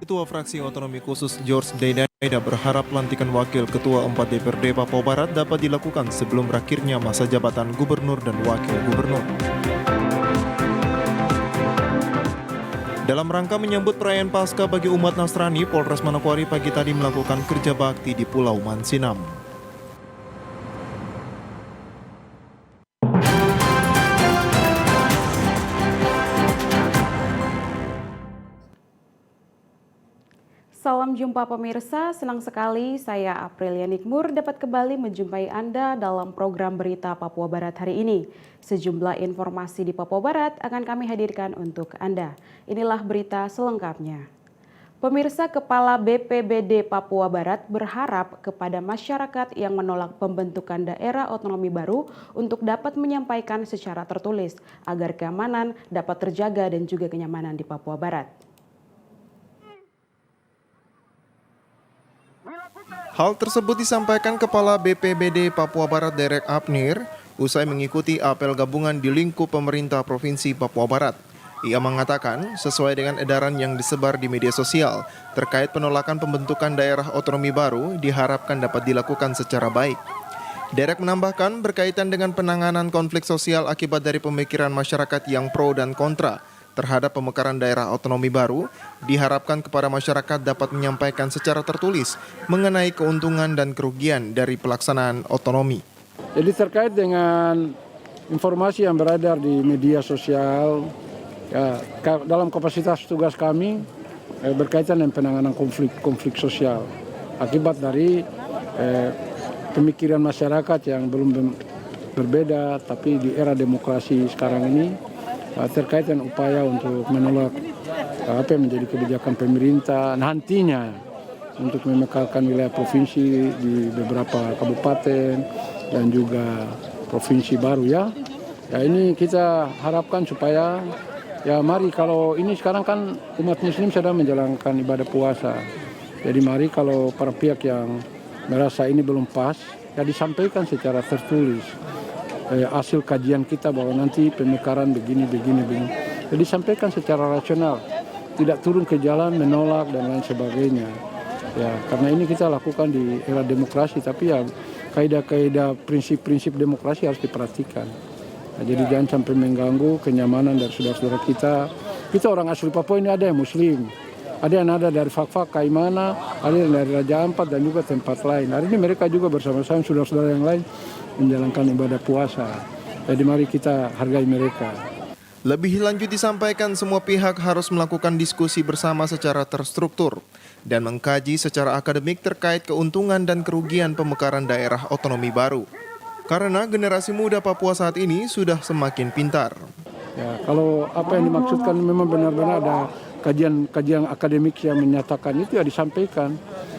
Ketua Fraksi Otonomi Khusus George Daidaida berharap pelantikan Wakil Ketua 4 DPRD Papua Barat dapat dilakukan sebelum berakhirnya masa jabatan Gubernur dan Wakil Gubernur. Dalam rangka menyambut perayaan Paskah bagi umat Nasrani, Polres Manokwari pagi tadi melakukan kerja bakti di Pulau Mansinam. Salam jumpa pemirsa, senang sekali saya Aprilia Nikmur dapat kembali menjumpai Anda dalam program berita Papua Barat hari ini. Sejumlah informasi di Papua Barat akan kami hadirkan untuk Anda. Inilah berita selengkapnya. Pemirsa, Kepala BPBD Papua Barat berharap kepada masyarakat yang menolak pembentukan daerah otonomi baru untuk dapat menyampaikan secara tertulis agar keamanan dapat terjaga dan juga kenyamanan di Papua Barat. Hal tersebut disampaikan Kepala BPBD Papua Barat Derek Apnir usai mengikuti apel gabungan di lingkup pemerintah Provinsi Papua Barat. Ia mengatakan sesuai dengan edaran yang disebar di media sosial terkait penolakan pembentukan daerah otonomi baru diharapkan dapat dilakukan secara baik. Derek menambahkan berkaitan dengan penanganan konflik sosial akibat dari pemikiran masyarakat yang pro dan kontra terhadap pemekaran daerah otonomi baru, diharapkan kepada masyarakat dapat menyampaikan secara tertulis mengenai keuntungan dan kerugian dari pelaksanaan otonomi. Jadi terkait dengan informasi yang beredar di media sosial, ya, dalam kapasitas tugas kami berkaitan dengan penanganan konflik sosial akibat dari pemikiran masyarakat yang belum berbeda, tapi di era demokrasi sekarang ini terkait dengan upaya untuk menolak apa yang menjadi kebijakan pemerintah nantinya untuk memekarkan wilayah provinsi di beberapa kabupaten dan juga provinsi baru ya. Ya ini kita harapkan supaya ya mari kalau ini sekarang kan umat muslim sedang menjalankan ibadah puasa. Jadi mari kalau para pihak yang merasa ini belum pas ya disampaikan secara tertulis. Hasil kajian kita bahwa nanti pemekaran begini. Jadi sampaikan secara rasional, tidak turun ke jalan menolak dan lain sebagainya. Ya, karena ini kita lakukan di era demokrasi, tapi ya kaidah-kaidah prinsip-prinsip demokrasi harus diperhatikan. Nah, jadi jangan sampai mengganggu kenyamanan dari saudara-saudara kita. Kita orang asli Papua ini ada yang Muslim, ada yang ada dari Fak-Fak, Kaimana, ada yang dari Raja Ampat dan juga tempat lain. Hari ini mereka juga bersama-sama saudara-saudara yang lain menjalankan ibadah puasa. Jadi mari kita hargai mereka. Lebih lanjut disampaikan semua pihak harus melakukan diskusi bersama secara terstruktur dan mengkaji secara akademik terkait keuntungan dan kerugian pemekaran daerah otonomi baru. Karena generasi muda Papua saat ini sudah semakin pintar. Ya, kalau apa yang dimaksudkan memang benar-benar ada kajian akademik yang menyatakan itu ya disampaikan.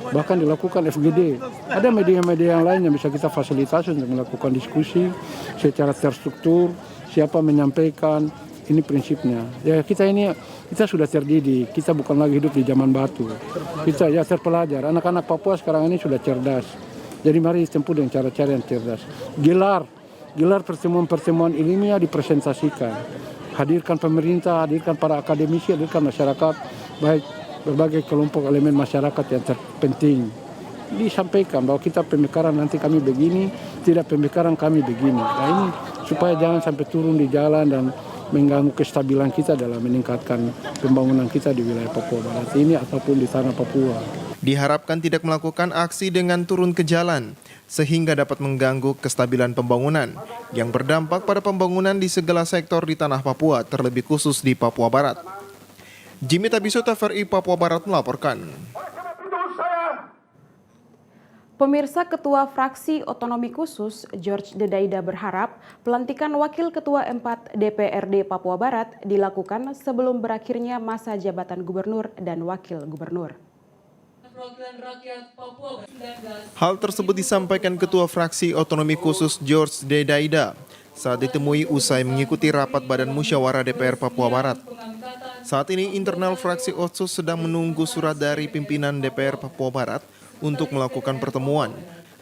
Bahkan dilakukan FGD. Ada media-media yang lain yang bisa kita fasilitasi untuk melakukan diskusi secara terstruktur, siapa menyampaikan, ini prinsipnya. Ya kita sudah terdidik, kita bukan lagi hidup di zaman batu. Kita ya terpelajar, anak-anak Papua sekarang ini sudah cerdas. Jadi mari tempuh dengan cara-cara yang cerdas. Gelar pertemuan-pertemuan ilmiah dipresentasikan. Hadirkan pemerintah, hadirkan para akademisi, hadirkan masyarakat, baik berbagai kelompok elemen masyarakat yang terpenting. Disampaikan bahwa kita pemekaran nanti kami begini, tidak pemekaran kami begini. Nah ini supaya jangan sampai turun di jalan dan mengganggu kestabilan kita dalam meningkatkan pembangunan kita di wilayah Papua Barat ini ataupun di tanah Papua. Diharapkan tidak melakukan aksi dengan turun ke jalan, sehingga dapat mengganggu kestabilan pembangunan yang berdampak pada pembangunan di segala sektor di tanah Papua, terlebih khusus di Papua Barat. Jimmy Tabiso, TVRI Papua Barat melaporkan. Pemirsa, Ketua Fraksi Otonomi Khusus George Dedaida berharap pelantikan Wakil Ketua 4 DPRD Papua Barat dilakukan sebelum berakhirnya masa jabatan Gubernur dan Wakil Gubernur. Hal tersebut disampaikan Ketua Fraksi Otonomi Khusus George Dedaida saat ditemui usai mengikuti rapat Badan Musyawarah DPR Papua Barat. Saat ini internal fraksi OTSUS sedang menunggu surat dari pimpinan DPR Papua Barat untuk melakukan pertemuan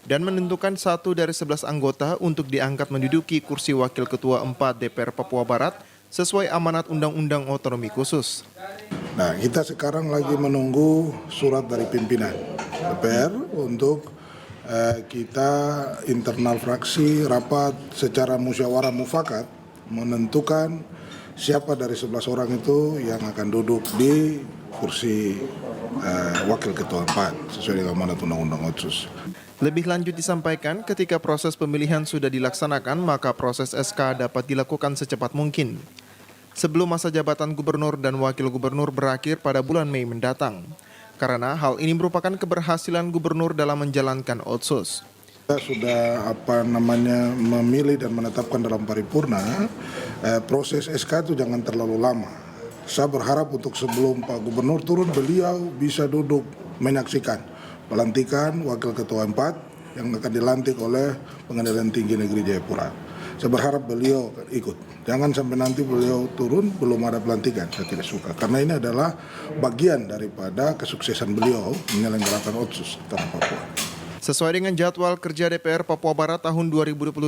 dan menentukan 1 dari 11 anggota untuk diangkat menduduki kursi Wakil Ketua 4 DPR Papua Barat sesuai amanat Undang-Undang Otonomi Khusus. Nah, kita sekarang lagi menunggu surat dari pimpinan DPR untuk kita internal fraksi rapat secara musyawarah mufakat menentukan siapa dari 11 orang itu yang akan duduk di kursi Wakil Ketua 4 sesuai dengan amanat Undang-Undang Otsus. Lebih lanjut disampaikan ketika proses pemilihan sudah dilaksanakan maka proses SK dapat dilakukan secepat mungkin sebelum masa jabatan gubernur dan wakil gubernur berakhir pada bulan Mei mendatang. Karena hal ini merupakan keberhasilan gubernur dalam menjalankan Otsus. Kita sudah memilih dan menetapkan dalam paripurna proses SK itu jangan terlalu lama. Saya berharap untuk sebelum Pak Gubernur turun beliau bisa duduk menyaksikan pelantikan Wakil Ketua 4 yang akan dilantik oleh Pengadilan Tinggi Negeri Jayapura. Saya berharap beliau ikut. Jangan sampai nanti beliau turun belum ada pelantikan. Saya tidak suka karena ini adalah bagian daripada kesuksesan beliau menyelenggarakan Otsus Tanah Papua. Sesuai dengan jadwal kerja DPR Papua Barat tahun 2022,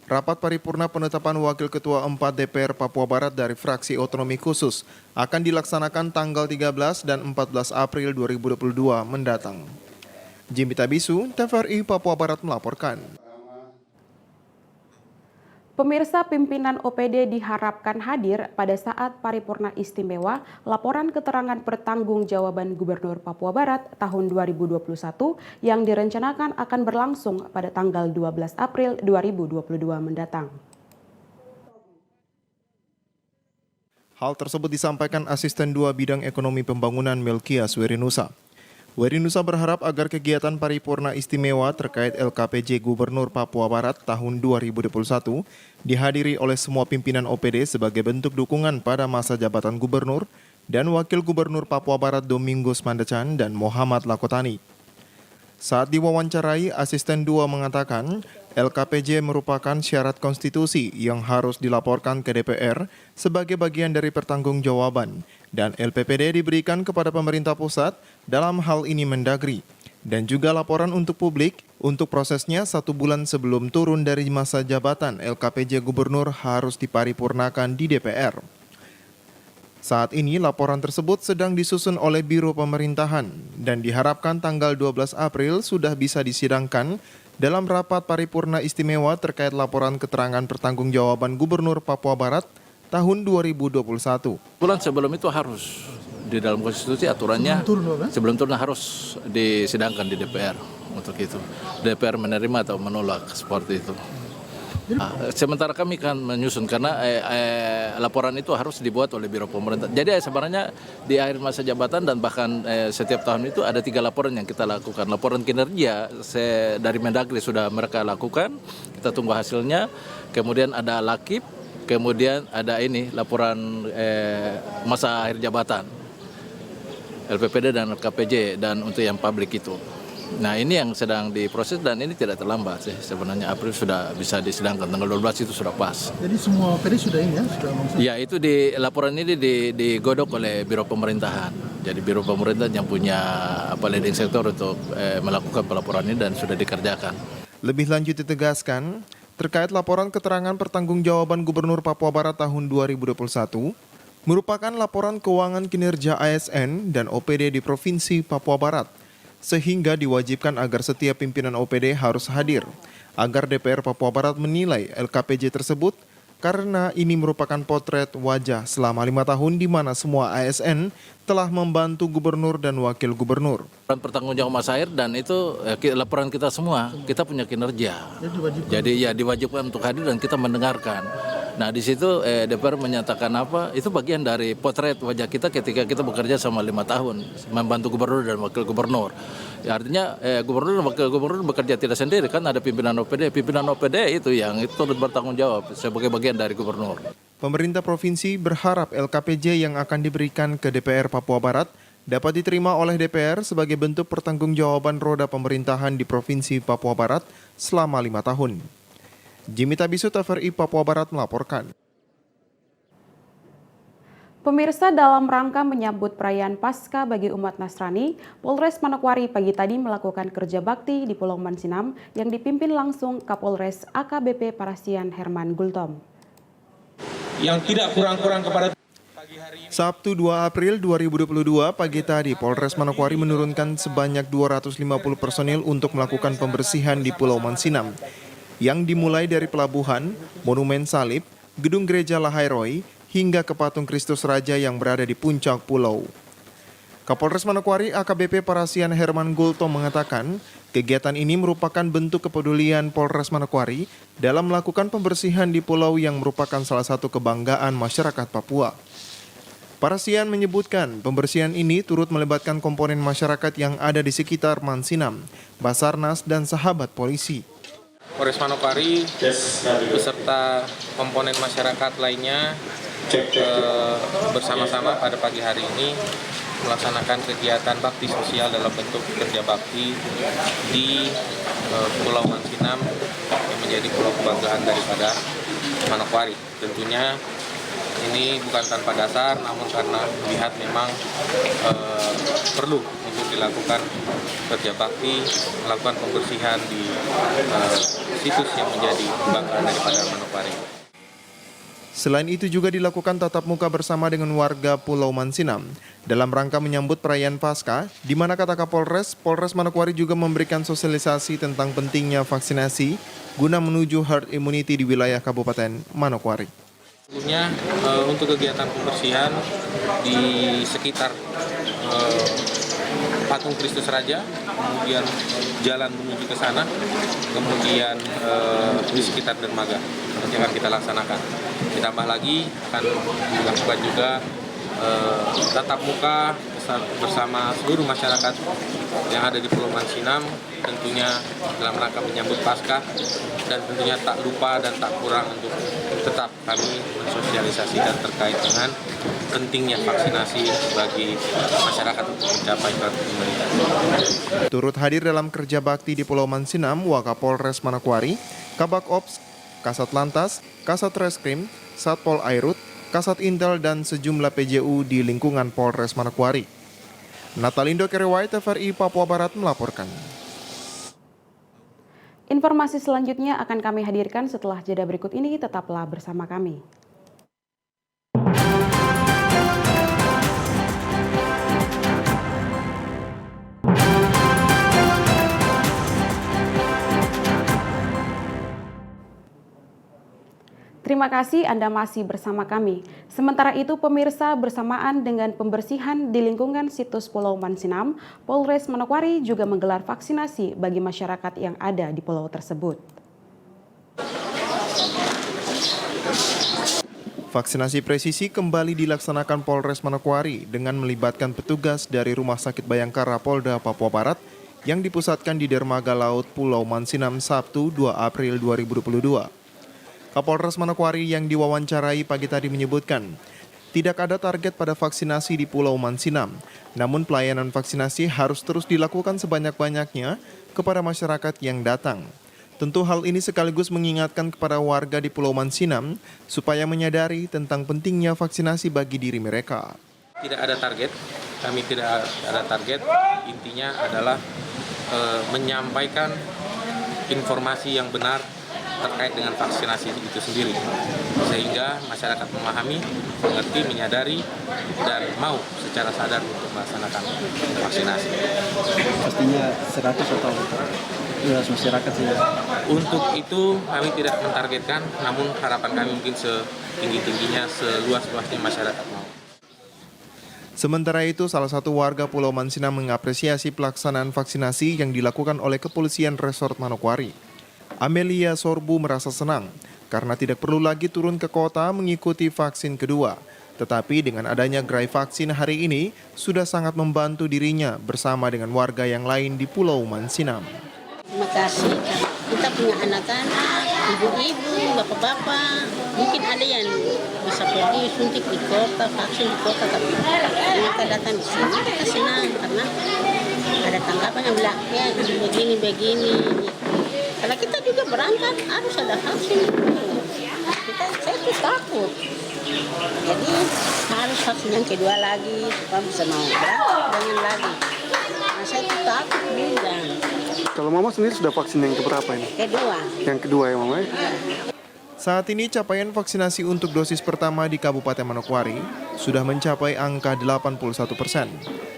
rapat paripurna penetapan Wakil Ketua 4 DPR Papua Barat dari Fraksi Otonomi Khusus akan dilaksanakan tanggal 13 dan 14 April 2022 mendatang. Jimmy Tabisu, TVRI Papua Barat melaporkan. Pemirsa, pimpinan OPD diharapkan hadir pada saat paripurna istimewa laporan keterangan pertanggungjawaban Gubernur Papua Barat tahun 2021 yang direncanakan akan berlangsung pada tanggal 12 April 2022 mendatang. Hal tersebut disampaikan Asisten 2 Bidang Ekonomi Pembangunan Melkias Werinusa. Werinusa berharap agar kegiatan paripurna istimewa terkait LKPJ Gubernur Papua Barat tahun 2021 dihadiri oleh semua pimpinan OPD sebagai bentuk dukungan pada masa jabatan Gubernur dan Wakil Gubernur Papua Barat Domingos Mandacan dan Muhammad Lakotani. Saat diwawancarai, Asisten 2 mengatakan LKPJ merupakan syarat konstitusi yang harus dilaporkan ke DPR sebagai bagian dari pertanggungjawaban dan LPPD diberikan kepada pemerintah pusat dalam hal ini Mendagri dan juga laporan untuk publik untuk prosesnya 1 bulan sebelum turun dari masa jabatan LKPJ Gubernur harus diparipurnakan di DPR. Saat ini laporan tersebut sedang disusun oleh Biro Pemerintahan dan diharapkan tanggal 12 April sudah bisa disidangkan dalam rapat paripurna istimewa terkait laporan keterangan pertanggungjawaban Gubernur Papua Barat tahun 2021. Bulan sebelum itu harus di dalam konstitusi aturannya sebelum turun harus disidangkan di DPR untuk itu. DPR menerima atau menolak seperti itu. Sementara kami kan menyusun karena laporan itu harus dibuat oleh Biro Pemerintah. Jadi sebenarnya di akhir masa jabatan dan bahkan setiap tahun itu ada 3 laporan yang kita lakukan. Laporan kinerja dari Mendagri sudah mereka lakukan, kita tunggu hasilnya. Kemudian ada Lakip, kemudian ada ini laporan masa akhir jabatan LPPD dan LKPJ dan untuk yang publik itu. Nah ini yang sedang diproses dan ini tidak terlambat sih sebenarnya. April sudah bisa disidangkan, tanggal 12 itu sudah pas. Jadi semua PD sudah ini ya? Sudah ya itu laporan ini digodok oleh Biro Pemerintahan. Jadi Biro Pemerintahan yang punya leading sektor untuk melakukan pelaporan ini dan sudah dikerjakan. Lebih lanjut ditegaskan, terkait laporan keterangan pertanggungjawaban Gubernur Papua Barat tahun 2021, merupakan laporan keuangan kinerja ASN dan OPD di Provinsi Papua Barat, sehingga diwajibkan agar setiap pimpinan OPD harus hadir, agar DPR Papua Barat menilai LKPJ tersebut, karena ini merupakan potret wajah selama 5 tahun di mana semua ASN telah membantu gubernur dan wakil gubernur. Pertanggungjawaban masa akhir dan itu laporan kita semua, kita punya kinerja. Jadi ya diwajibkan untuk hadir dan kita mendengarkan. Nah di situ DPR menyatakan apa? Itu bagian dari potret wajah kita ketika kita bekerja selama 5 tahun membantu gubernur dan wakil gubernur. Ya, artinya gubernur dan wakil gubernur bekerja tidak sendiri, kan ada pimpinan OPD. Pimpinan OPD itu yang itu bertanggung jawab sebagai bagian dari gubernur. Pemerintah provinsi berharap LKPJ yang akan diberikan ke DPR Papua Barat dapat diterima oleh DPR sebagai bentuk pertanggungjawaban roda pemerintahan di Provinsi Papua Barat selama 5 tahun. Jimmy Tabisu, TVRI Papua Barat melaporkan. Pemirsa, dalam rangka menyambut perayaan Paskah bagi umat Nasrani, Polres Manokwari pagi tadi melakukan kerja bakti di Pulau Mansinam yang dipimpin langsung Kapolres AKBP Parasian Herman Gultom. Yang tidak kurang-kurang kepada Sabtu 2 April 2022 pagi tadi, Polres Manokwari menurunkan sebanyak 250 personil untuk melakukan pembersihan di Pulau Mansinam, yang dimulai dari pelabuhan, Monumen Salib, Gedung Gereja Lahairoi, hingga ke Patung Kristus Raja yang berada di puncak pulau. Kapolres Manokwari AKBP Parasian Herman Gultom mengatakan, kegiatan ini merupakan bentuk kepedulian Polres Manokwari dalam melakukan pembersihan di pulau yang merupakan salah satu kebanggaan masyarakat Papua. Parasian menyebutkan pembersihan ini turut melibatkan komponen masyarakat yang ada di sekitar Mansinam, Basarnas, dan sahabat polisi. Polres Manokwari beserta komponen masyarakat lainnya bersama-sama pada pagi hari ini melaksanakan kegiatan bakti sosial dalam bentuk kerja bakti di Pulau Mansinam yang menjadi pulau kebanggaan daripada Manokwari. Tentunya ini bukan tanpa dasar, namun karena lihat memang perlu untuk dilakukan kerja bakti, melakukan pembersihan di situs yang menjadi kebanggaan daripada Manokwari. Selain itu juga dilakukan tatap muka bersama dengan warga Pulau Mansinam dalam rangka menyambut perayaan Paskah, di mana kata Kapolres, Polres Manokwari juga memberikan sosialisasi tentang pentingnya vaksinasi guna menuju herd immunity di wilayah Kabupaten Manokwari. Sebelumnya untuk kegiatan pembersihan di sekitar Patung Kristus Raja, kemudian jalan menuju ke sana, kemudian di sekitar dermaga nanti akan kita laksanakan. Ditambah lagi akan dilakukan juga tatap muka bersama seluruh masyarakat yang ada di Pulau Mansinam, tentunya dalam rangka menyambut Paskah, dan tentunya tak lupa dan tak kurang untuk tetap kami mensosialisasikan terkait dengan pentingnya vaksinasi bagi masyarakat untuk mencapai herd immunity. Turut hadir dalam kerja bakti di Pulau Mansinam, Wakapolres Manokwari, Kabak Ops, Kasat Lantas, Kasat Reskrim, Satpol Airut, Kasat Intel, dan sejumlah PJU di lingkungan Polres Manokwari. Natalindo Kerewai, TVRI Papua Barat melaporkan. Informasi selanjutnya akan kami hadirkan setelah jeda berikut ini, tetaplah bersama kami. Terima kasih Anda masih bersama kami. Sementara itu, pemirsa, bersamaan dengan pembersihan di lingkungan situs Pulau Mansinam, Polres Manokwari juga menggelar vaksinasi bagi masyarakat yang ada di pulau tersebut. Vaksinasi presisi kembali dilaksanakan Polres Manokwari dengan melibatkan petugas dari Rumah Sakit Bayangkara Polda Papua Barat yang dipusatkan di Dermaga Laut Pulau Mansinam Sabtu 2 April 2022. Kapolres Manokwari yang diwawancarai pagi tadi menyebutkan, tidak ada target pada vaksinasi di Pulau Mansinam, namun pelayanan vaksinasi harus terus dilakukan sebanyak-banyaknya kepada masyarakat yang datang. Tentu hal ini sekaligus mengingatkan kepada warga di Pulau Mansinam supaya menyadari tentang pentingnya vaksinasi bagi diri mereka. Tidak ada target, kami tidak ada target, intinya adalah menyampaikan informasi yang benar terkait dengan vaksinasi itu sendiri, sehingga masyarakat memahami, mengerti, menyadari, dan mau secara sadar untuk melaksanakan vaksinasi. pastinya 100 atau masyarakat sih. Untuk itu kami tidak mentargetkan, namun harapan kami mungkin setinggi-tingginya, seluas-luasnya masyarakat mau. Sementara itu, salah satu warga Pulau Mansinam mengapresiasi pelaksanaan vaksinasi yang dilakukan oleh Kepolisian Resort Manokwari. Amelia Sorbu merasa senang karena tidak perlu lagi turun ke kota mengikuti vaksin kedua. Tetapi dengan adanya gerai vaksin hari ini sudah sangat membantu dirinya bersama dengan warga yang lain di Pulau Mansinam. Terima kasih. Kita punya anak-anak, ibu-ibu, bapak-bapak. Mungkin ada yang bisa pergi suntik di kota, vaksin di kota, tapi mereka datang di sini kita senang karena ada tanggapan yang bilang ya begini. Karena kita juga berangkat harus ada vaksin. Saya tuh takut. Jadi harus vaksin yang kedua lagi supaya bisa mau berangkat dengan lagi. Nah, saya tuh takut juga. Kalau Mama sendiri sudah vaksin yang keberapa ini? Kedua. Yang kedua ya Mama? Saat ini capaian vaksinasi untuk dosis pertama di Kabupaten Manokwari sudah mencapai angka 81%,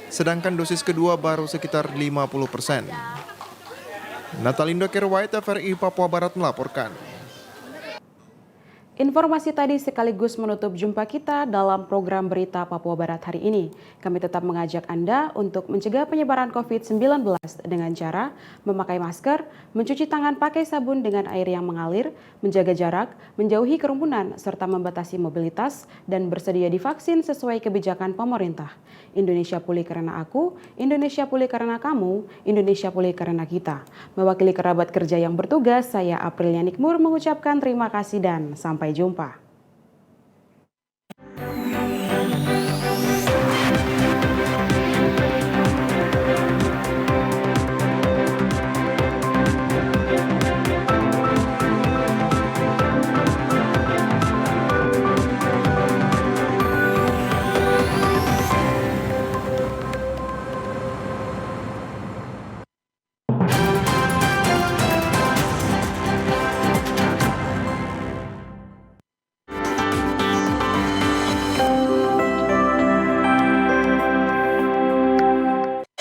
sedangkan dosis kedua baru sekitar 50%. Natalindo Kerwait, TVRI Papua Barat melaporkan. Informasi tadi sekaligus menutup jumpa kita dalam program Berita Papua Barat hari ini. Kami tetap mengajak Anda untuk mencegah penyebaran COVID-19 dengan cara memakai masker, mencuci tangan pakai sabun dengan air yang mengalir, menjaga jarak, menjauhi kerumunan, serta membatasi mobilitas dan bersedia divaksin sesuai kebijakan pemerintah. Indonesia pulih karena aku, Indonesia pulih karena kamu, Indonesia pulih karena kita. Mewakili kerabat kerja yang bertugas, saya Aprilia Nikmur mengucapkan terima kasih dan sampai jumpa.